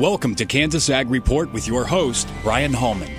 Welcome to Kansas Ag Report with your host, Brian Holman.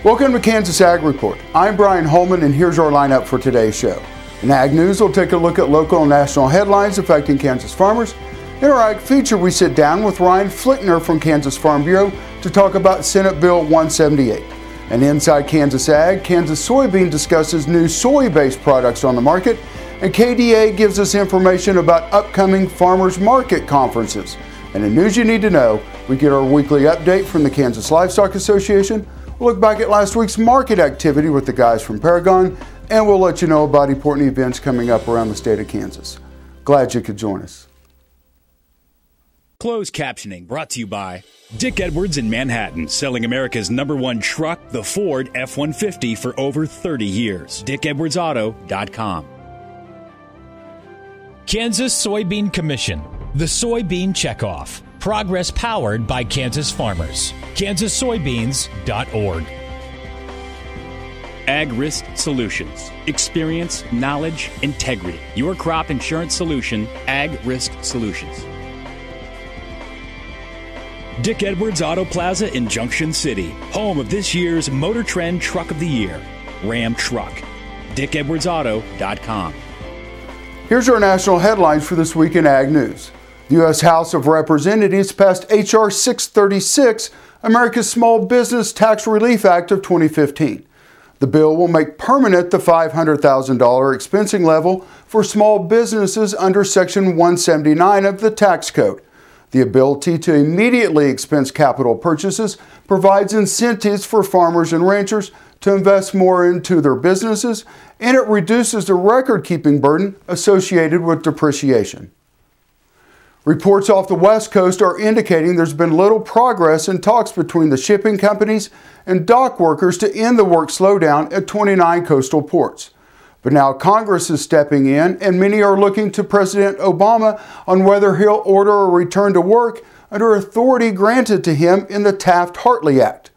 Welcome to Kansas Ag Report. I'm Brian Holman, and here's our lineup for today's show. In Ag News, we'll take a look at local and national headlines affecting Kansas farmers. In our Ag Feature, we sit down with Ryan Flickner from Kansas Farm Bureau to talk about Senate Bill 178. And inside Kansas Ag, Kansas Soybean discusses new soy-based products on the market, and KDA gives us information about upcoming farmers market conferences. And in news you need to know, we get our weekly update from the Kansas Livestock Association. We'll look back at last week's market activity with the guys from Paragon, and we'll let you know about important events coming up around the state of Kansas. Glad you could join us. Closed captioning brought to you by Dick Edwards in Manhattan, selling America's #1 truck, the Ford F-150, for over 30 years. DickEdwardsAuto.com. Kansas Soybean Commission, the Soybean Checkoff. Progress powered by Kansas farmers. kansassoybeans.org. Ag Risk Solutions. Experience, knowledge, integrity. Your crop insurance solution, Ag Risk Solutions. Dick Edwards Auto Plaza in Junction City, home of this year's Motor Trend Truck of the Year, Ram Truck. DickEdwardsAuto.com. Here's our national headlines for this week in Ag News. The U.S. House of Representatives passed H.R. 636, America's Small Business Tax Relief Act of 2015. The bill will make permanent the $500,000 expensing level for small businesses under Section 179 of the tax code. The ability to immediately expense capital purchases provides incentives for farmers and ranchers to invest more into their businesses, and it reduces the record-keeping burden associated with depreciation. Reports off the West Coast are indicating there's been little progress in talks between the shipping companies and dock workers to end the work slowdown at 29 coastal ports. But now Congress is stepping in, and many are looking to President Obama on whether he'll order a return to work under authority granted to him in the Taft-Hartley Act.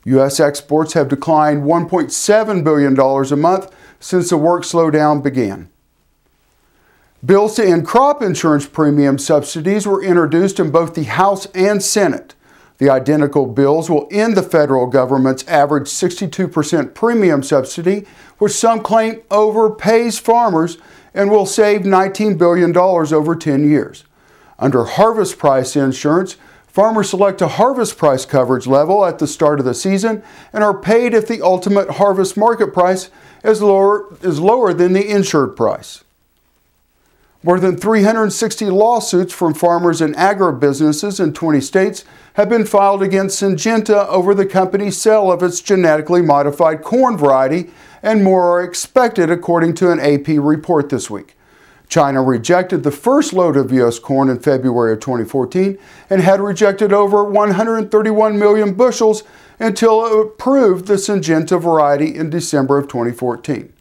U.S. exports have declined $1.7 billion a month since the work slowdown began. Bills to end crop insurance premium subsidies were introduced in both the House and Senate. The identical bills will end the federal government's average 62% premium subsidy, which some claim overpays farmers, and will save $19 billion over 10 years. Under harvest price insurance, farmers select a harvest price coverage level at the start of the season and are paid if the ultimate harvest market price is lower than the insured price. More than 360 lawsuits from farmers and agribusinesses in 20 states have been filed against Syngenta over the company's sale of its genetically modified corn variety, and more are expected according to an AP report this week. China rejected the first load of U.S. corn in February of 2014 and had rejected over 131 million bushels until it approved the Syngenta variety in December of 2014.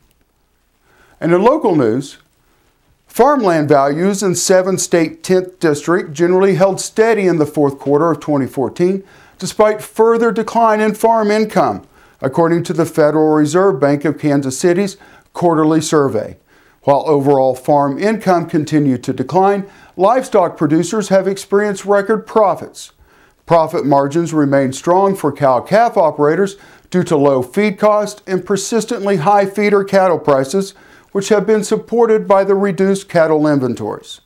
And in local news, farmland values in 7-state 10th District generally held steady in the fourth quarter of 2014, despite further decline in farm income, according to the Federal Reserve Bank of Kansas City's quarterly survey. While overall farm income continued to decline, livestock producers have experienced record profits. Profit margins remain strong for cow-calf operators due to low feed costs and persistently high feeder cattle prices, which have been supported by the reduced cattle inventories.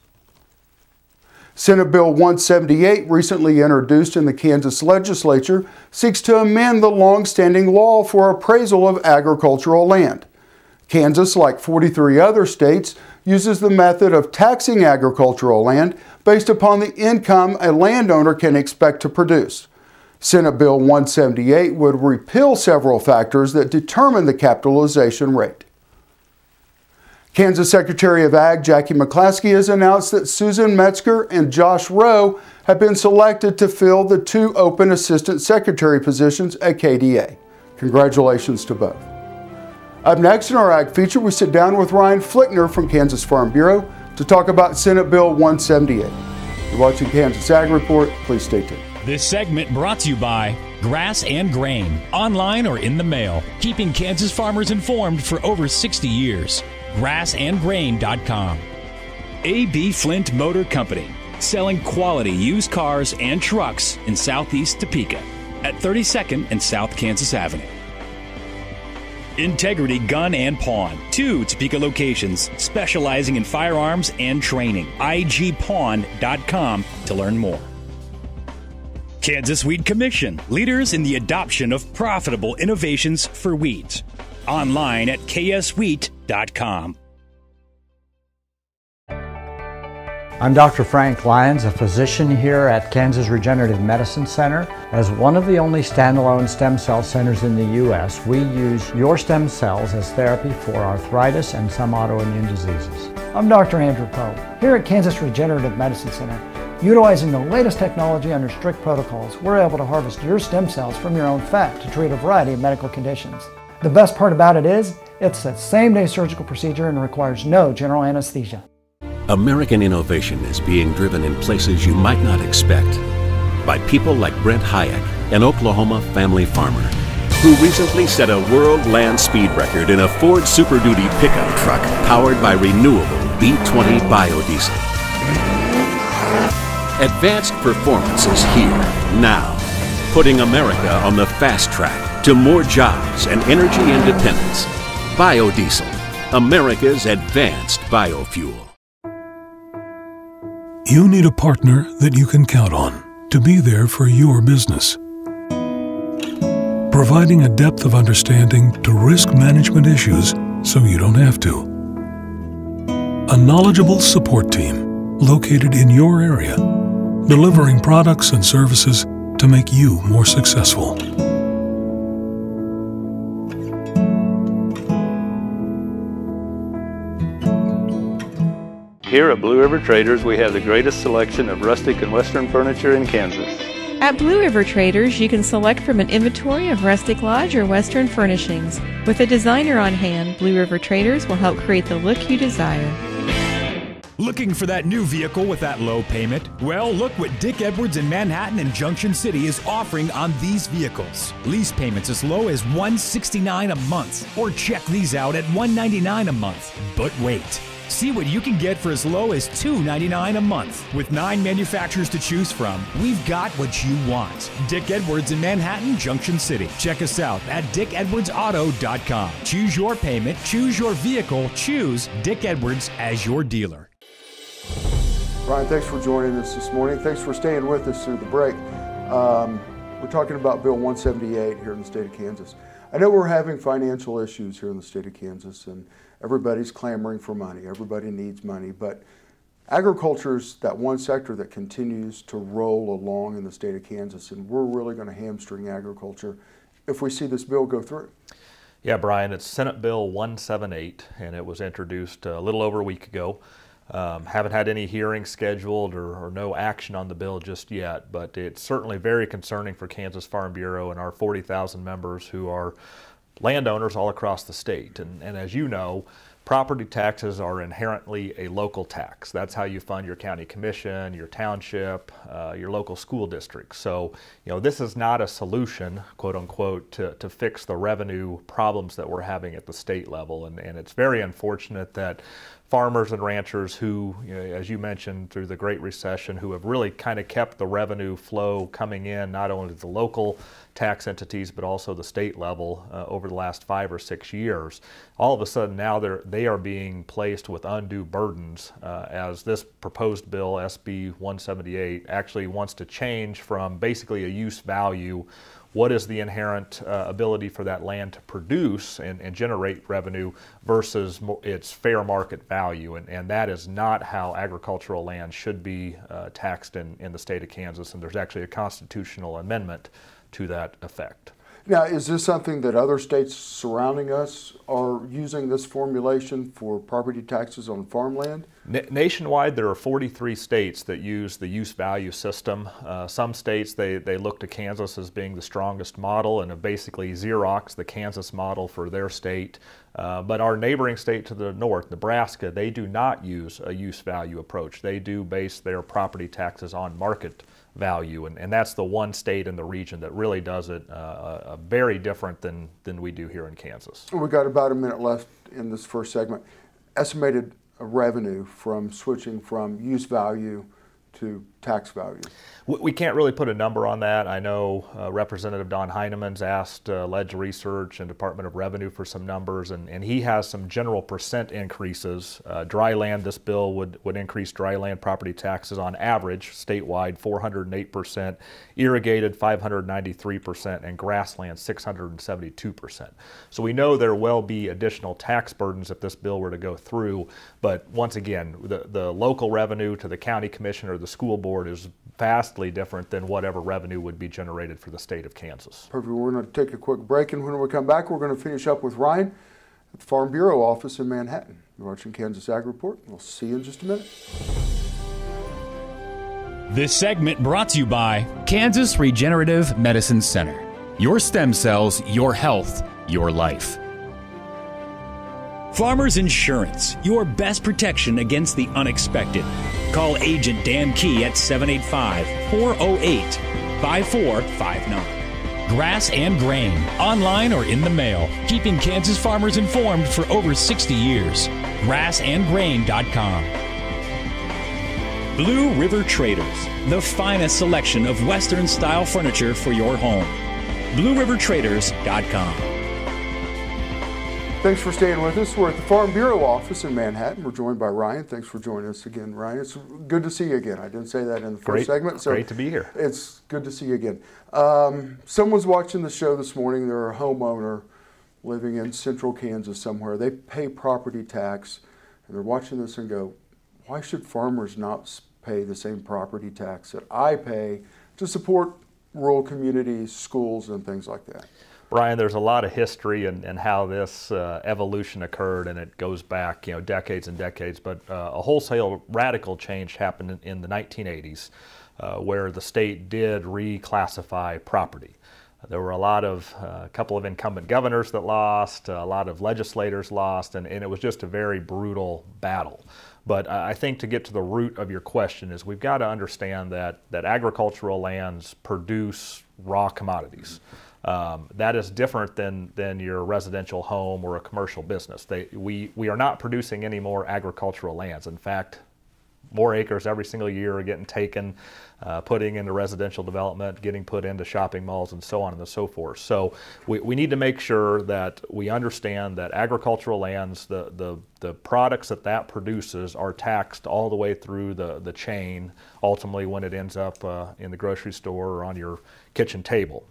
Senate Bill 178, recently introduced in the Kansas legislature, seeks to amend the long-standing law for appraisal of agricultural land. Kansas, like 43 other states, uses the method of taxing agricultural land based upon the income a landowner can expect to produce. Senate Bill 178 would repeal several factors that determine the capitalization rate. Kansas Secretary of Ag Jackie McClaskey has announced that Susan Metzger and Josh Rowe have been selected to fill the 2 open assistant secretary positions at KDA. Congratulations to both. Up next in our Ag Feature, we sit down with Ryan Flickner from Kansas Farm Bureau to talk about Senate Bill 178. You're watching Kansas Ag Report. Please stay tuned. This segment brought to you by Grass and Grain, online or in the mail, keeping Kansas farmers informed for over 60 years. grassandgrain.com. A.B. Flint Motor Company, selling quality used cars and trucks in Southeast Topeka at 32nd and South Kansas Avenue. Integrity Gun and Pawn, 2 Topeka locations specializing in firearms and training. igpawn.com to learn more. Kansas Wheat Commission, leaders in the adoption of profitable innovations for wheat. Online at kswheat.com. I'm Dr. Frank Lyons, a physician here at Kansas Regenerative Medicine Center. As one of the only standalone stem cell centers in the U.S., we use your stem cells as therapy for arthritis and some autoimmune diseases. I'm Dr. Andrew Poe, here at Kansas Regenerative Medicine Center. Utilizing the latest technology under strict protocols, we're able to harvest your stem cells from your own fat to treat a variety of medical conditions. The best part about it is, it's a same-day surgical procedure and requires no general anesthesia. American innovation is being driven in places you might not expect by people like Brent Hayek, an Oklahoma family farmer, who recently set a world land speed record in a Ford Super Duty pickup truck powered by renewable B20 biodiesel. Advanced performance is here, now, putting America on the fast track to more jobs and energy independence. Biodiesel, America's advanced biofuel. You need a partner that you can count on to be there for your business. Providing a depth of understanding to risk management issues so you don't have to. A knowledgeable support team located in your area, delivering products and services to make you more successful. Here at Blue River Traders, we have the greatest selection of rustic and western furniture in Kansas. At Blue River Traders, you can select from an inventory of rustic lodge or western furnishings. With a designer on hand, Blue River Traders will help create the look you desire. Looking for that new vehicle with that low payment? Well, look what Dick Edwards in Manhattan and Junction City is offering on these vehicles. Lease payments as low as $169 a month, or check these out at $199 a month. But wait. See what you can get for as low as $299 a month. With 9 manufacturers to choose from, we've got what you want. Dick Edwards in Manhattan, Junction City. Check us out at dickedwardsauto.com. Choose your payment, choose your vehicle, choose Dick Edwards as your dealer. Ryan, thanks for joining us this morning. Thanks for staying with us through the break. We're talking about Bill 178 here in the state of Kansas. I know we're having financial issues here in the state of Kansas, and everybody's clamoring for money. Everybody needs money, but agriculture is that one sector that continues to roll along in the state of Kansas, and we're really going to hamstring agriculture if we see this bill go through. Yeah, Brian, it's Senate Bill 178, and it was introduced a little over a week ago. Haven't had any hearings scheduled or no action on the bill just yet, but it's certainly very concerning for Kansas Farm Bureau and our 40,000 members who are landowners all across the state. And as you know, property taxes are inherently a local tax. That's how you fund your county commission, your township, your local school district. So, this is not a solution, quote unquote, to fix the revenue problems that we're having at the state level. And it's very unfortunate that farmers and ranchers who, as you mentioned, through the Great Recession, who have really kind of kept the revenue flow coming in, not only to the local tax entities, but also the state level over the last 5 or 6 years. All of a sudden now they are being placed with undue burdens as this proposed bill, SB 178, actually wants to change from basically a use value. What is the inherent ability for that land to produce and generate revenue versus its fair market value? And that is not how agricultural land should be taxed in the state of Kansas. And there's actually a constitutional amendment to that effect. Now, is this something that other states surrounding us are using this formulation for property taxes on farmland? Nationwide, there are 43 states that use the use value system. Some states, they look to Kansas as being the strongest model and have basically Xeroxed the Kansas model for their state. But our neighboring state to the north, Nebraska, they do not use a use value approach. They do base their property taxes on market value, and that's the one state in the region that really does it very different than we do here in Kansas. We've got about a minute left in this first segment. Estimated revenue from switching from use value to tax value? We can't really put a number on that. I know Representative Don Heinemann's asked Ledge Research and Department of Revenue for some numbers, and he has some general percent increases. Dry land, this bill would increase dry land property taxes on average statewide 408%, irrigated 593%, and grassland 672%. So we know there will be additional tax burdens if this bill were to go through, but once again, the local revenue to the county commission or the school board is vastly different than whatever revenue would be generated for the state of Kansas. Perfect. We're going to take a quick break, and when we come back, we're going to finish up with Ryan at the Farm Bureau office in Manhattan. You're watching Kansas Ag Report. We'll see you in just a minute. This segment brought to you by Kansas Regenerative Medicine Center. Your stem cells, your health, your life. Farmers Insurance, your best protection against the unexpected. Call Agent Dan Key at 785-408-5459. Grass and Grain, online or in the mail, keeping Kansas farmers informed for over 60 years. grassandgrain.com. Blue River Traders, the finest selection of Western-style furniture for your home. BlueRiverTraders.com. Thanks for staying with us. We're at the Farm Bureau office in Manhattan. We're joined by Ryan. Thanks for joining us again, Ryan. It's good to see you again. I didn't say that in the first segment. So great to be here. It's good to see you again. Someone's watching the show this morning. They're a homeowner living in central Kansas somewhere. They pay property tax, and they're watching this and go, why should farmers not pay the same property tax that I pay to support rural communities, schools, and things like that? Brian, there's a lot of history and how this evolution occurred, and it goes back, decades and decades. But a wholesale radical change happened in the 1980s, where the state did reclassify property. There were a couple of incumbent governors that lost, a lot of legislators lost, and it was just a very brutal battle. But I think to get to the root of your question is we've got to understand that agricultural lands produce raw commodities. That is different than your residential home or a commercial business. We are not producing any more agricultural lands. In fact, more acres every single year are getting taken, putting into residential development, getting put into shopping malls, and so on and so forth. So we need to make sure that we understand that agricultural lands, the products that produces are taxed all the way through the chain, ultimately when it ends up in the grocery store or on your kitchen table.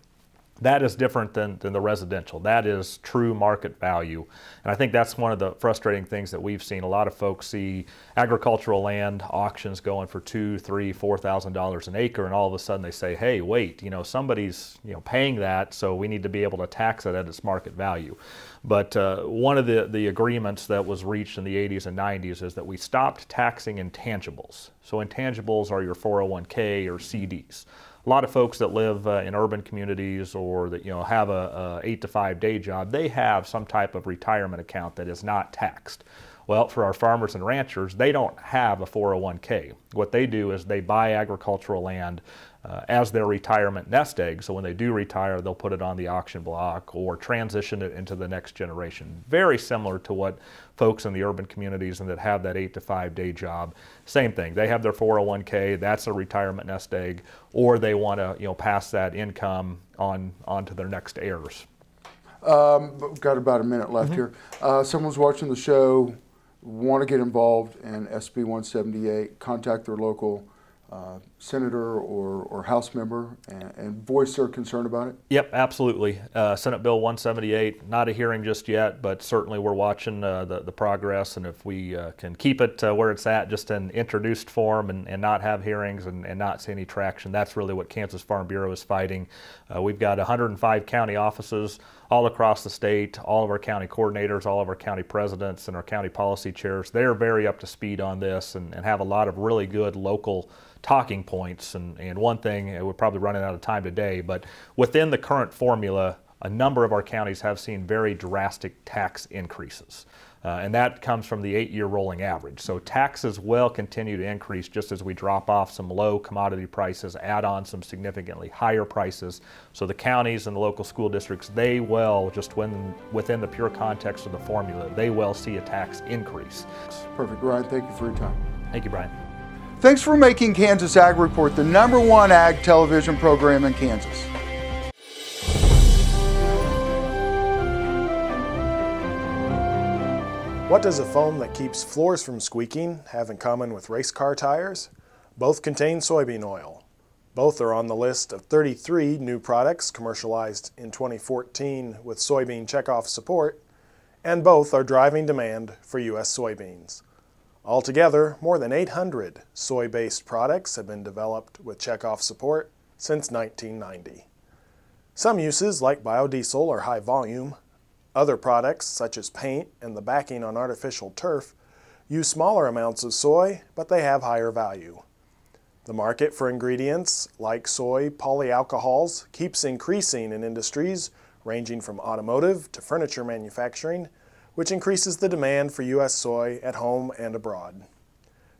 That is different than the residential. That is true market value. And I think that's one of the frustrating things that we've seen. A lot of folks see agricultural land auctions going for $2,000, $3,000, $4,000 an acre, and all of a sudden they say, hey, wait, somebody's paying that, so we need to be able to tax it at its market value. But one of the agreements that was reached in the 80s and 90s is that we stopped taxing intangibles. So intangibles are your 401k or CDs. A lot of folks that live in urban communities or that have a 8 to 5 day job, they have some type of retirement account that is not taxed. Well, for our farmers and ranchers, they don't have a 401k. What they do is they buy agricultural land as their retirement nest egg. So when they do retire, they'll put it on the auction block or transition it into the next generation. Very similar to what folks in the urban communities and that have that 8 to 5 day job. Same thing. They have their 401k. That's a retirement nest egg, or they want to pass that income on to their next heirs. We've got about a minute left here. Someone's watching the show, want to get involved in SB 178. Contact their local senator or House member and voice their concern about it? Yep, absolutely. Senate Bill 178, not a hearing just yet, but certainly we're watching the progress, and if we can keep it where it's at, just in introduced form and not have hearings and not see any traction, that's really what Kansas Farm Bureau is fighting. We've got 105 county offices all across the state, all of our county coordinators, all of our county presidents, and our county policy chairs. They're very up to speed on this and have a lot of really good local talking points. And one thing, we're probably running out of time today, but within the current formula, a number of our counties have seen very drastic tax increases. And that comes from the 8-year rolling average. So taxes will continue to increase just as we drop off some low commodity prices, add on some significantly higher prices. So the counties and the local school districts, they will, just within the pure context of the formula, they will see a tax increase. Perfect. Ryan, thank you for your time. Thank you, Brian. Thanks for making Kansas Ag Report the #1 ag television program in Kansas. What does a foam that keeps floors from squeaking have in common with race car tires? Both contain soybean oil. Both are on the list of 33 new products commercialized in 2014 with soybean checkoff support, and both are driving demand for U.S. soybeans. Altogether, more than 800 soy-based products have been developed with checkoff support since 1990. Some uses, like biodiesel, are high volume. Other products, such as paint and the backing on artificial turf, use smaller amounts of soy, but they have higher value. The market for ingredients like soy polyalcohols keeps increasing in industries ranging from automotive to furniture manufacturing, which increases the demand for U.S. soy at home and abroad.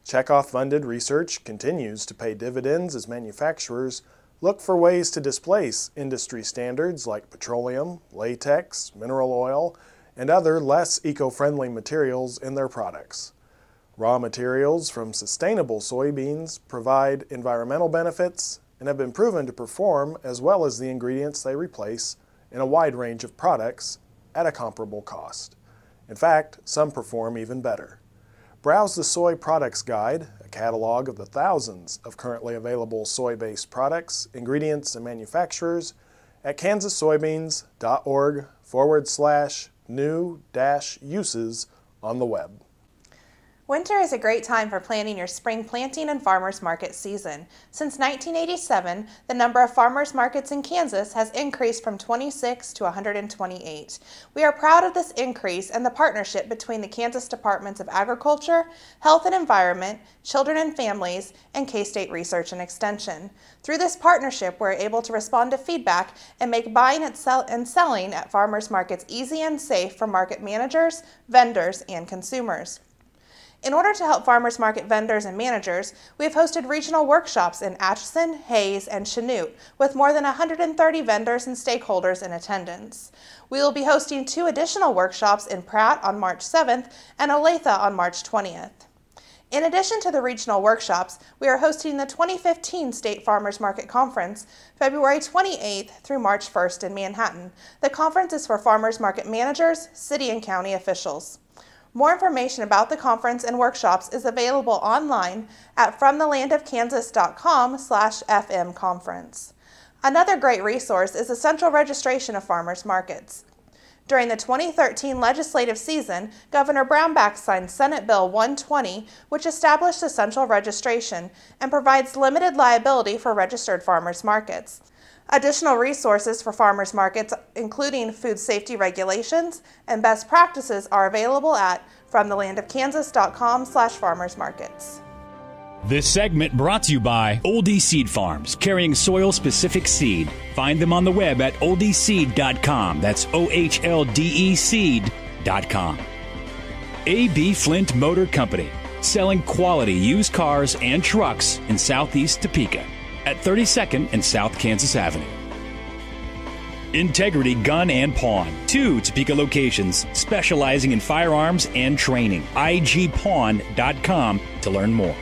Checkoff-funded research continues to pay dividends as manufacturers look for ways to displace industry standards like petroleum, latex, mineral oil, and other less eco-friendly materials in their products. Raw materials from sustainable soybeans provide environmental benefits and have been proven to perform as well as the ingredients they replace in a wide range of products at a comparable cost. In fact, some perform even better. Browse the Soy Products Guide, a catalog of the thousands of currently available soy-based products, ingredients, and manufacturers at kansassoybeans.org/new-uses on the web. Winter is a great time for planning your spring planting and farmers market season. Since 1987, the number of farmers markets in Kansas has increased from 26 to 128. We are proud of this increase and the partnership between the Kansas Departments of Agriculture, Health and Environment, Children and Families, and K-State Research and Extension. Through this partnership, we're able to respond to feedback and make buying and selling at farmers markets easy and safe for market managers, vendors, and consumers. In order to help farmers market vendors and managers, we have hosted regional workshops in Atchison, Hayes, and Chanute with more than 130 vendors and stakeholders in attendance. We will be hosting 2 additional workshops in Pratt on March 7th and Olathe on March 20th. In addition to the regional workshops, we are hosting the 2015 State Farmers Market Conference, February 28th through March 1st in Manhattan. The conference is for farmers market managers, city and county officials. More information about the conference and workshops is available online at fromthelandofkansas.com/fmconference. Another great resource is the central registration of farmers markets. During the 2013 legislative season, Governor Brownback signed Senate Bill 120, which established the central registration and provides limited liability for registered farmers markets. Additional resources for farmers markets, including food safety regulations and best practices, are available at fromthelandofkansas.com/farmersmarkets. This segment brought to you by Oldie Seed Farms, carrying soil-specific seed. Find them on the web at oldieseed.com. That's OHLDE seed.com. A.B. Flint Motor Company, selling quality used cars and trucks in Southeast Topeka at 32nd and South Kansas Avenue. Integrity Gun and Pawn, 2 Topeka locations specializing in firearms and training. igpawn.com to learn more.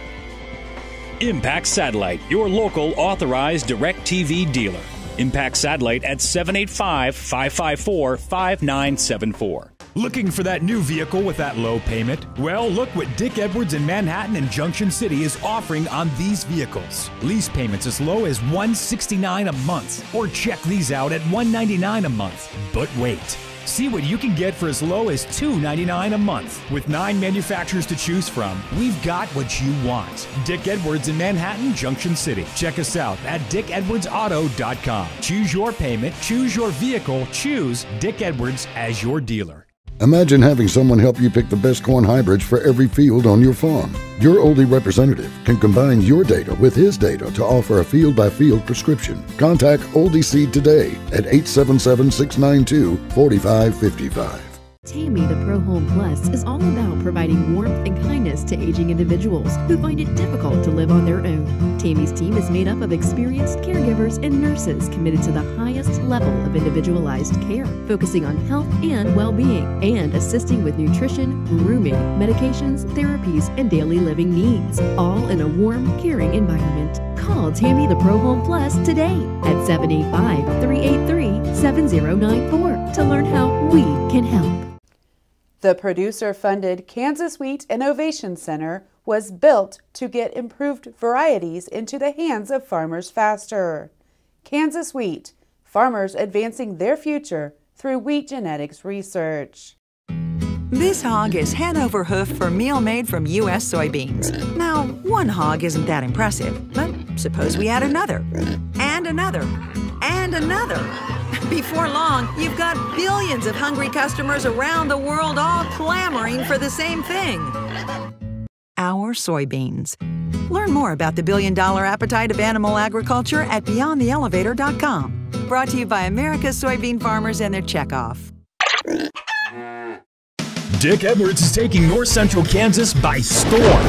Impact Satellite, your local authorized DirecTV dealer. Impact Satellite at 785-554-5974. Looking for that new vehicle with that low payment? Well, look what Dick Edwards in Manhattan and Junction City is offering on these vehicles. Lease payments as low as $169 a month, or check these out at $199 a month. But wait. See what you can get for as low as $299 a month. With 9 manufacturers to choose from, we've got what you want. Dick Edwards in Manhattan, Junction City. Check us out at dickedwardsauto.com. Choose your payment, choose your vehicle, choose Dick Edwards as your dealer. Imagine having someone help you pick the best corn hybrids for every field on your farm. Your Oldie representative can combine your data with his data to offer a field-by-field prescription. Contact Oldie Seed today at 877-692-4555. Tammy the Pro Home Plus is all about providing warmth and kindness to aging individuals who find it difficult to live on their own. Tammy's team is made up of experienced caregivers and nurses committed to the highest level of individualized care, focusing on health and well-being, and assisting with nutrition, grooming, medications, therapies, and daily living needs, all in a warm, caring environment. Call Tammy the Pro Home Plus today at 785-383-7094 to learn how we can help. The producer-funded Kansas Wheat Innovation Center was built to get improved varieties into the hands of farmers faster. Kansas Wheat, farmers advancing their future through wheat genetics research. This hog is Hanover hoof for meal made from U.S. soybeans. Now, one hog isn't that impressive, but suppose we add another, and another, and another. Before long, you've got billions of hungry customers around the world all clamoring for the same thing. Our soybeans. Learn more about the billion-dollar appetite of animal agriculture at BeyondTheElevator.com. Brought to you by America's soybean farmers and their checkoff. Dick Edwards is taking North Central Kansas by storm.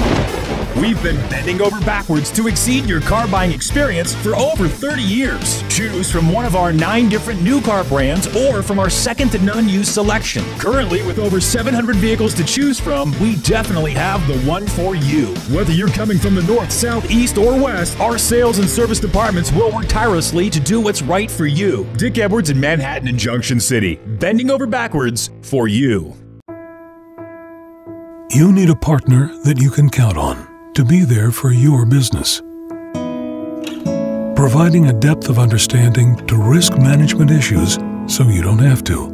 We've been bending over backwards to exceed your car buying experience for over 30 years. Choose from one of our 9 different new car brands or from our second-to-none used selection. Currently, with over 700 vehicles to choose from, we definitely have the one for you. Whether you're coming from the north, south, east, or west, our sales and service departments will work tirelessly to do what's right for you. Dick Edwards in Manhattan and Junction City. Bending over backwards for you. You need a partner that you can count on to be there for your business. Providing a depth of understanding to risk management issues so you don't have to.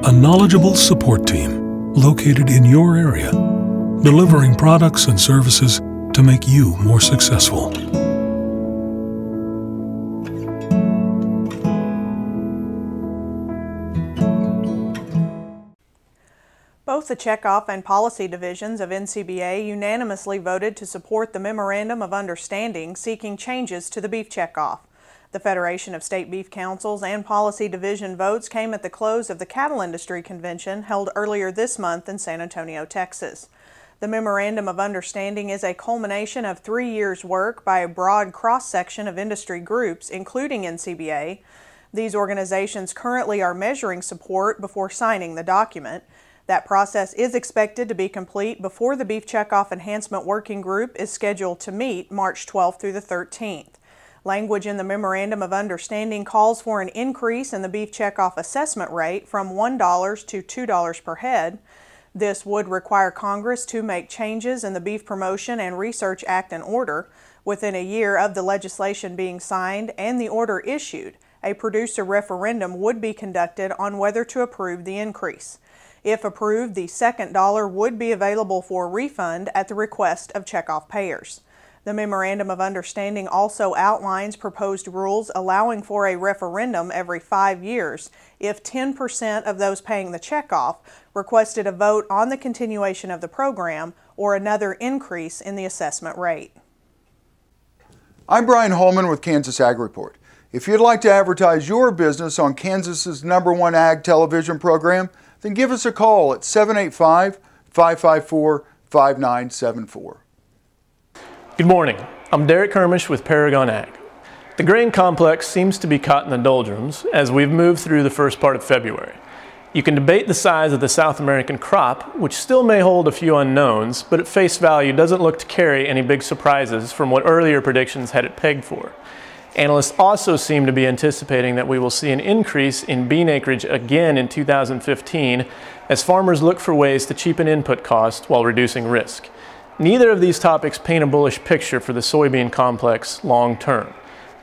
A knowledgeable support team located in your area, delivering products and services to make you more successful. Both the Checkoff and Policy Divisions of NCBA unanimously voted to support the Memorandum of Understanding seeking changes to the beef checkoff. The Federation of State Beef Councils and Policy Division votes came at the close of the Cattle Industry Convention held earlier this month in San Antonio, Texas. The Memorandum of Understanding is a culmination of 3 years' work by a broad cross-section of industry groups, including NCBA. These organizations currently are measuring support before signing the document. That process is expected to be complete before the Beef Checkoff Enhancement Working Group is scheduled to meet March 12th through the 13th. Language in the Memorandum of Understanding calls for an increase in the beef checkoff assessment rate from $1 to $2 per head. This would require Congress to make changes in the Beef Promotion and Research Act and Order. Within a year of the legislation being signed and the order issued, a producer referendum would be conducted on whether to approve the increase. If approved, the second dollar would be available for refund at the request of checkoff payers. The Memorandum of Understanding also outlines proposed rules allowing for a referendum every 5 years if 10% of those paying the checkoff requested a vote on the continuation of the program or another increase in the assessment rate. I'm Brian Holman with kansasAGreport. If you'd like to advertise your business on Kansas's #1 ag television program, then give us a call at 785-554-5974. Good morning. I'm Derek Kermish with Paragon Ag. The grain complex seems to be caught in the doldrums as we've moved through the first part of February. You can debate the size of the South American crop, which still may hold a few unknowns, but at face value doesn't look to carry any big surprises from what earlier predictions had it pegged for. Analysts also seem to be anticipating that we will see an increase in bean acreage again in 2015 as farmers look for ways to cheapen input costs while reducing risk. Neither of these topics paint a bullish picture for the soybean complex long term.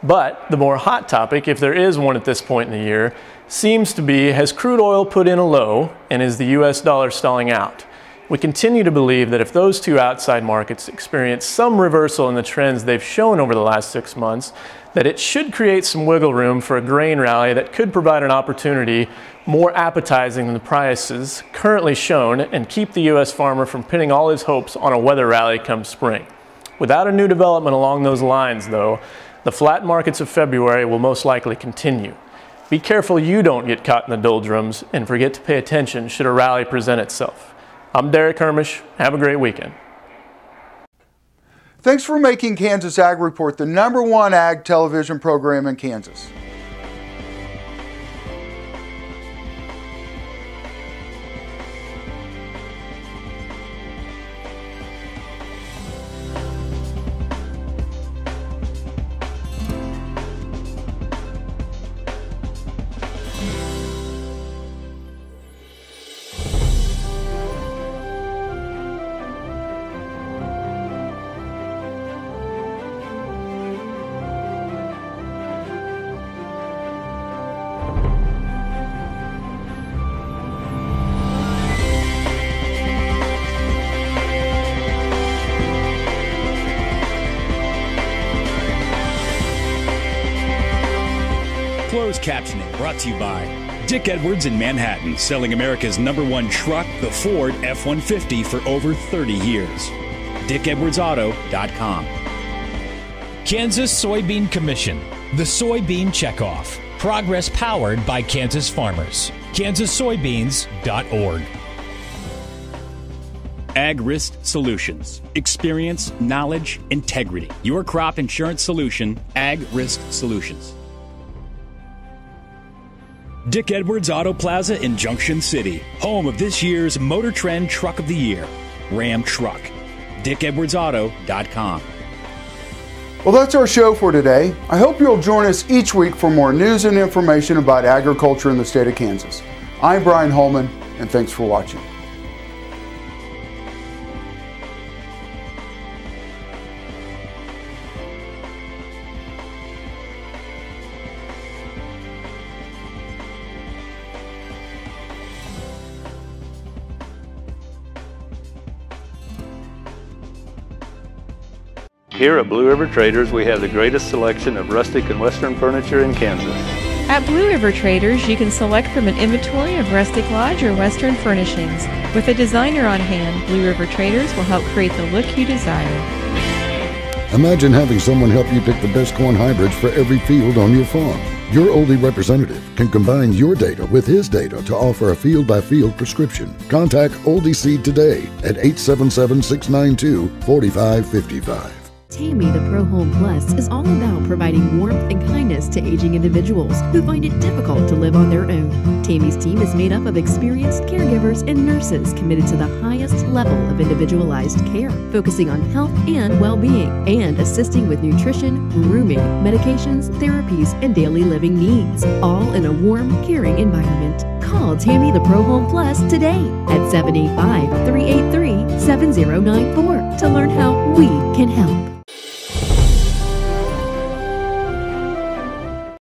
But the more hot topic, if there is one at this point in the year, seems to be, has crude oil put in a low and is the US dollar stalling out? We continue to believe that if those two outside markets experience some reversal in the trends they've shown over the last 6 months, that it should create some wiggle room for a grain rally that could provide an opportunity more appetizing than the prices currently shown and keep the U.S. farmer from pinning all his hopes on a weather rally come spring. Without a new development along those lines, though, the flat markets of February will most likely continue. Be careful you don't get caught in the doldrums and forget to pay attention should a rally present itself. I'm Derek Hermish. Have a great weekend. Thanks for making Kansas Ag Report the #1 ag television program in Kansas. Closed captioning brought to you by Dick Edwards in Manhattan, selling America's #1 truck, the Ford F-150, for over 30 years. DickEdwardsAuto.com. Kansas Soybean Commission, the Soybean Checkoff. Progress powered by Kansas farmers. kansassoybeans.org. AgRisk Solutions. Experience, knowledge, integrity. Your crop insurance solution, AgRisk Solutions. Dick Edwards Auto Plaza in Junction City, home of this year's Motor Trend Truck of the Year, Ram Truck. DickEdwardsAuto.com. Well, that's our show for today. I hope you'll join us each week for more news and information about agriculture in the state of Kansas. I'm Brian Holman, and thanks for watching. Here at Blue River Traders, we have the greatest selection of rustic and western furniture in Kansas. At Blue River Traders, you can select from an inventory of rustic lodge or western furnishings. With a designer on hand, Blue River Traders will help create the look you desire. Imagine having someone help you pick the best corn hybrids for every field on your farm. Your Oldie representative can combine your data with his data to offer a field-by-field prescription. Contact Oldie Seed today at 877-692-4555. Tammy the Pro Home Plus is all about providing warmth and kindness to aging individuals who find it difficult to live on their own. Tammy's team is made up of experienced caregivers and nurses committed to the highest level of individualized care, focusing on health and well-being, and assisting with nutrition, grooming, medications, therapies, and daily living needs, all in a warm, caring environment. Call Tammy the Pro Home Plus today at 785-383-7094 to learn how we can help.